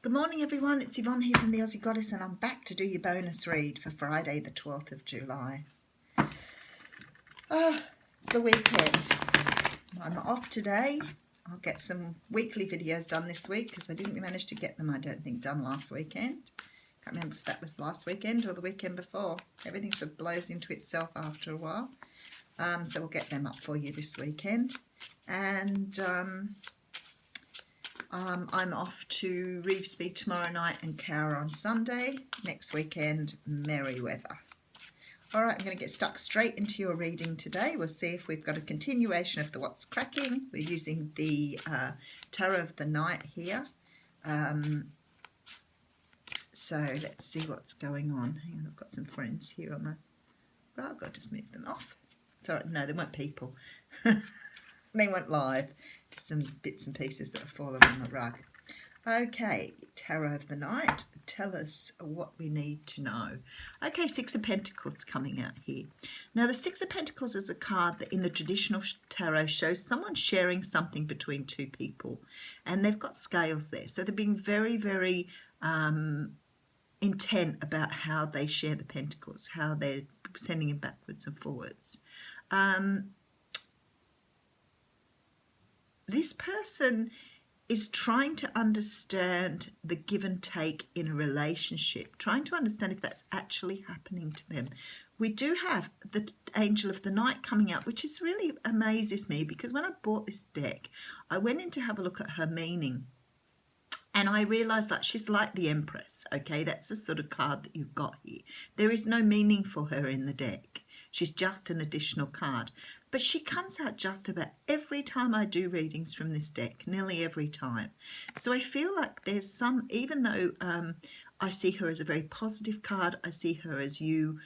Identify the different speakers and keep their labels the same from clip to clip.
Speaker 1: Good morning, everyone. It's Yvonne here from the Aussie Goddess, and I'm back to do your bonus read for Friday, the 12th of July. It's the weekend. I'm off today. I'll get some weekly videos done this week because I didn't manage to get them, I don't think, done last weekend. Can't remember if that was last weekend or the weekend before. Everything sort of blows into itself after a while. So we'll get them up for you this weekend. And I'm off to Revesby tomorrow night and Cowra on Sunday. Next weekend, Merryweather. All right, I'm going to get stuck straight into your reading today. We'll see if we've got a continuation of the What's Cracking. We're using the Tarot of the Night here. So let's see what's going on. Hang on, I've got some friends here on my... Right, I've got to just move them off. Sorry, no, they weren't people. They went live. Just some bits and pieces that have fallen on the rug. Okay, Tarot of the Night. Tell us what we need to know. Okay, Six of Pentacles coming out here. Now, the Six of Pentacles is a card that in the traditional tarot shows someone sharing something between two people. And they've got scales there. So they're being very, very intent about how they share the pentacles, how they're sending it backwards and forwards. This person is trying to understand the give and take in a relationship, trying to understand if that's actually happening to them. We do have the Angel of the Night coming out, which is really amazes me because when I bought this deck, I went in to have a look at her meaning. And I realised that she's like the Empress, okay? That's the sort of card that you've got here. There is no meaning for her in the deck. She's just an additional card. But she comes out just about every time I do readings from this deck, nearly every time. So I feel like there's some, even though I see her as a very positive card, I see her as you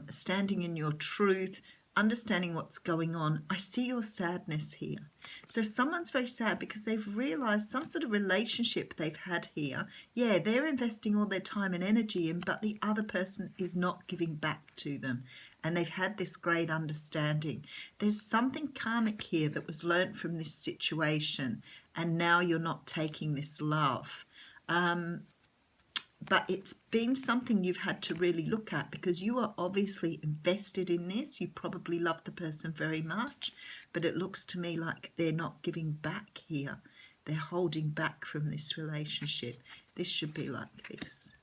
Speaker 1: standing in your truth, understanding what's going on. I see your sadness here. So someone's very sad because they've realized some sort of relationship they've had here. Yeah, they're investing all their time and energy in, but the other person is not giving back to them. And they've had this great understanding. There's something karmic here that was learnt from this situation, and now you're not taking this love. But it's been something you've had to really look at because you are obviously invested in this. You probably love the person very much, but it looks to me like they're not giving back here. They're holding back from this relationship. This should be like this.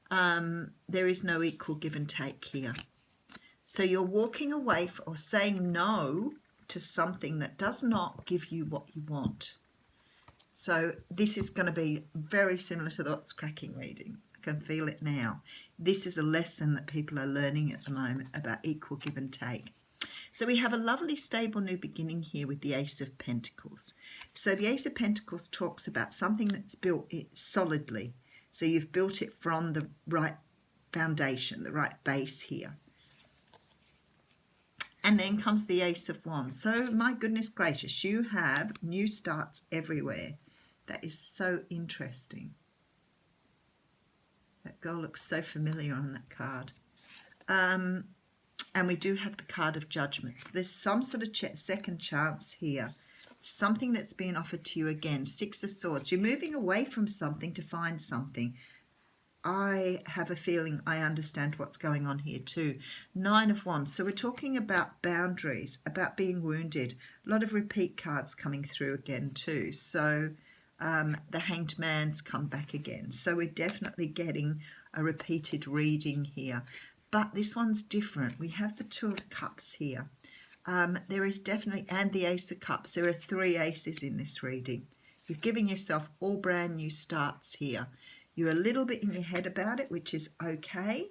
Speaker 1: There is no equal give and take here. So you're walking away or saying no to something that does not give you what you want. So this is going to be very similar to the What's Cracking reading. I can feel it now. This is a lesson that people are learning at the moment about equal give and take. So we have a lovely stable new beginning here with the Ace of Pentacles. So the Ace of Pentacles talks about something that's built solidly. So you've built it from the right foundation, the right base here. And then comes the Ace of Wands. So my goodness gracious, you have new starts everywhere. That is so interesting. That girl looks so familiar on that card. And we do have the card of Judgment. So there's some sort of second chance here. Something that's being offered to you again. Six of Swords. You're moving away from something to find something. I have a feeling I understand what's going on here too. Nine of Wands. So we're talking about boundaries, about being wounded. A lot of repeat cards coming through again too. So the Hanged Man's come back again. So we're definitely getting a repeated reading here. But this one's different. We have the Two of Cups here. There is definitely, and the Ace of Cups. There are three aces in this reading. You're giving yourself all brand new starts here. You're a little bit in your head about it, which is okay.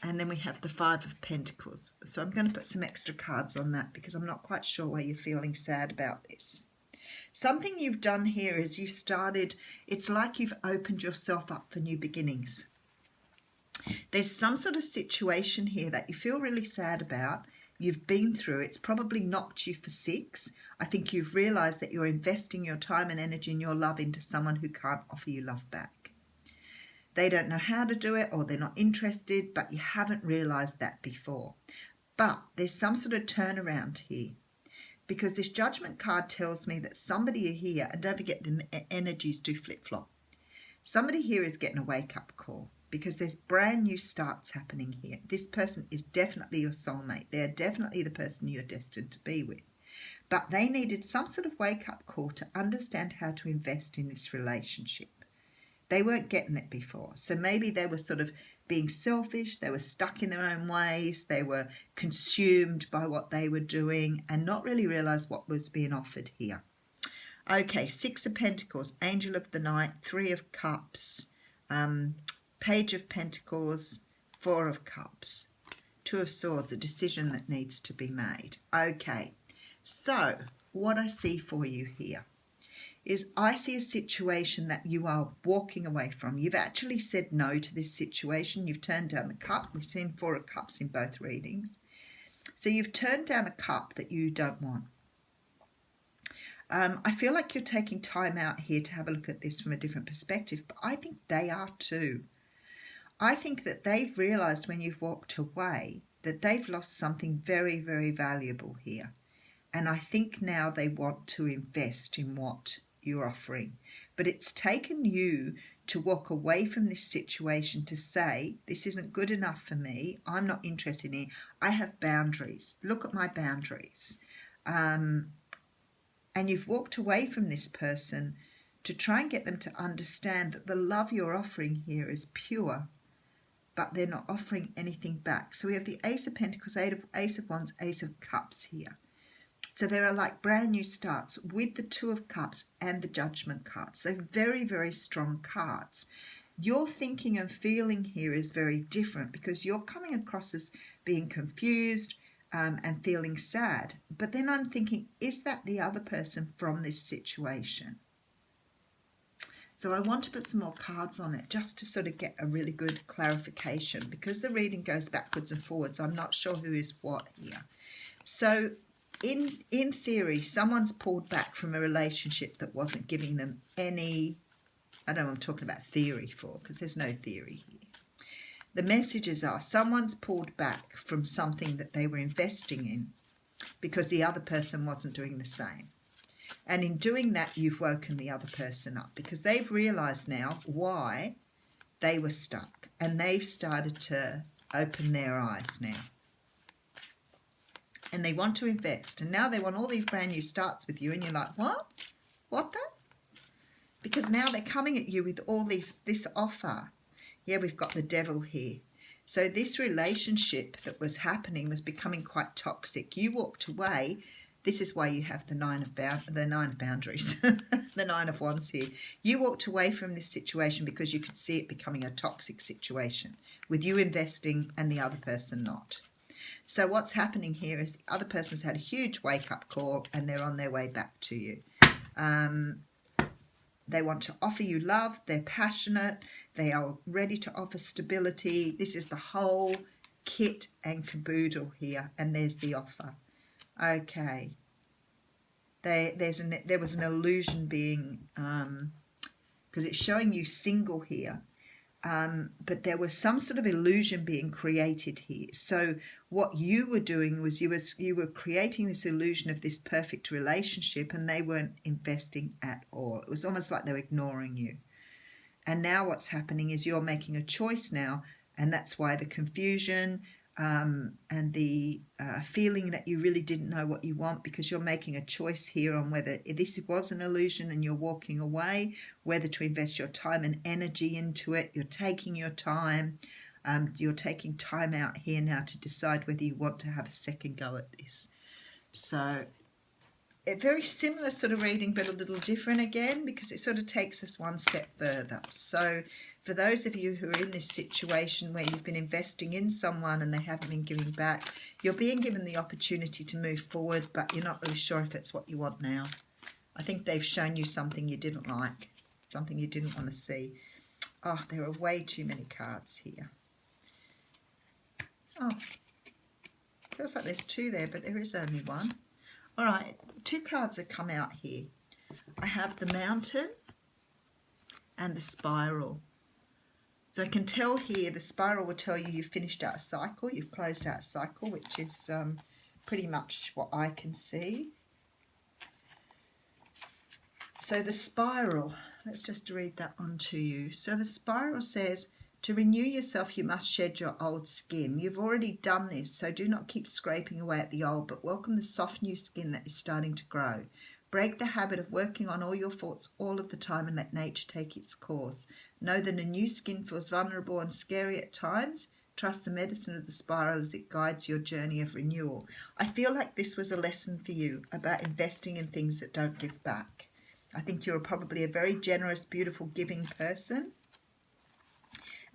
Speaker 1: And then we have the Five of Pentacles. So I'm going to put some extra cards on that because I'm not quite sure why you're feeling sad about this. Something you've done here is you've started, it's like you've opened yourself up for new beginnings. There's some sort of situation here that you feel really sad about. You've been through, it's probably knocked you for six. I think you've realised that you're investing your time and energy and your love into someone who can't offer you love back. They don't know how to do it or they're not interested, but you haven't realised that before. But there's some sort of turnaround here because this Judgment card tells me that somebody here, and don't forget the energies do flip-flop, somebody here is getting a wake-up call because there's brand new starts happening here. This person is definitely your soulmate. They're definitely the person you're destined to be with. But they needed some sort of wake-up call to understand how to invest in this relationship. They weren't getting it before. So maybe they were sort of being selfish. They were stuck in their own ways. They were consumed by what they were doing and not really realize what was being offered here. Okay, Six of Pentacles, Angel of the Night, Three of Cups, Page of Pentacles, Four of Cups, Two of Swords, a decision that needs to be made. Okay, so what I see for you here is I see a situation that you are walking away from. You've actually said no to this situation. You've turned down the cup. We've seen Four of Cups in both readings. So you've turned down a cup that you don't want. I feel like you're taking time out here to have a look at this from a different perspective, but I think they are too. I think that they've realised when you've walked away that they've lost something very, very valuable here. And I think now they want to invest in what you're offering. But it's taken you to walk away from this situation to say, this isn't good enough for me. I'm not interested in it. I have boundaries. Look at my boundaries. And you've walked away from this person to try and get them to understand that the love you're offering here is pure, but they're not offering anything back. So we have the Ace of Pentacles, Ace of Wands, Ace of Cups here. So there are like brand new starts with the Two of Cups and the Judgment card. So very, very strong cards. Your thinking and feeling here is very different because you're coming across as being confused, and feeling sad. But then I'm thinking, is that the other person from this situation? So I want to put some more cards on it just to sort of get a really good clarification, because the reading goes backwards and forwards. I'm not sure who is what here. So in theory, someone's pulled back from a relationship that wasn't giving them any, I don't know what I'm talking about theory for, because there's no theory here. The messages are someone's pulled back from something that they were investing in because the other person wasn't doing the same. And in doing that, you've woken the other person up because they've realised now why they were stuck. And they've started to open their eyes now. And they want to invest. And now they want all these brand new starts with you. And you're like, what? What that? Because now they're coming at you with all this offer. Yeah, we've got the Devil here. So this relationship that was happening was becoming quite toxic. You walked away. This is why you have the nine of boundaries, the Nine of Wands here. You walked away from this situation because you could see it becoming a toxic situation with you investing and the other person not. So what's happening here is the other person's had a huge wake-up call and they're on their way back to you. They want to offer you love. They're passionate. They are ready to offer stability. This is the whole kit and caboodle here. And there's the offer. Okay. There was an illusion being, because it's showing you single here. But there was some sort of illusion being created here. So what you were doing was you were creating this illusion of this perfect relationship, and they weren't investing at all. It was almost like they were ignoring you. And now what's happening is you're making a choice now, and that's why the confusion and the feeling that you really didn't know what you want, because you're making a choice here on whether this was an illusion and you're walking away, whether to invest your time and energy into it. You're taking your time. You're taking time out here now to decide whether you want to have a second go at this. So a very similar sort of reading, but a little different again, because it sort of takes us one step further. So for those of you who are in this situation where you've been investing in someone and they haven't been giving back, you're being given the opportunity to move forward, but you're not really sure if it's what you want now. I think they've shown you something you didn't like, something you didn't want to see. Oh, there are way too many cards here. Oh, feels like there's two there, but there is only one. All right, two cards have come out here. I have the Mountain and the Spiral. So I can tell here the Spiral will tell you you've finished out a cycle, you've closed out a cycle, which is pretty much what I can see. So the spiral, let's just read that on to you. So the spiral says, to renew yourself, you must shed your old skin. You've already done this, so do not keep scraping away at the old, but welcome the soft new skin that is starting to grow. Break the habit of working on all your thoughts all of the time and let nature take its course. Know that a new skin feels vulnerable and scary at times. Trust the medicine of the spiral as it guides your journey of renewal. I feel like this was a lesson for you about investing in things that don't give back. I think you're probably a very generous, beautiful, giving person.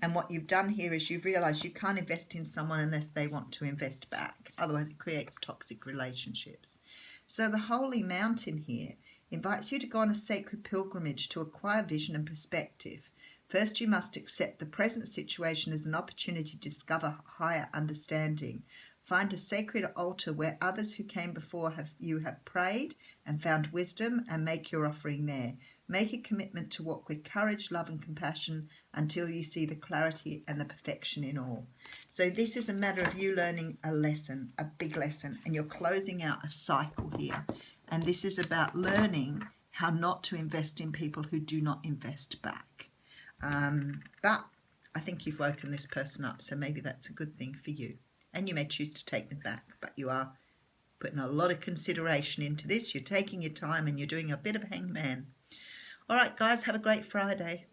Speaker 1: And what you've done here is you've realised you can't invest in someone unless they want to invest back. Otherwise, it creates toxic relationships. So the Holy Mountain here invites you to go on a sacred pilgrimage to acquire vision and perspective. First, you must accept the present situation as an opportunity to discover higher understanding. Find a sacred altar where others who came before you have prayed and found wisdom, and make your offering there. Make a commitment to walk with courage, love and compassion until you see the clarity and the perfection in all. So this is a matter of you learning a lesson, a big lesson, and you're closing out a cycle here. And this is about learning how not to invest in people who do not invest back. But I think you've woken this person up, so maybe that's a good thing for you. And you may choose to take them back, but you are putting a lot of consideration into this. You're taking your time and you're doing a bit of hangman. All right, guys, have a great Friday.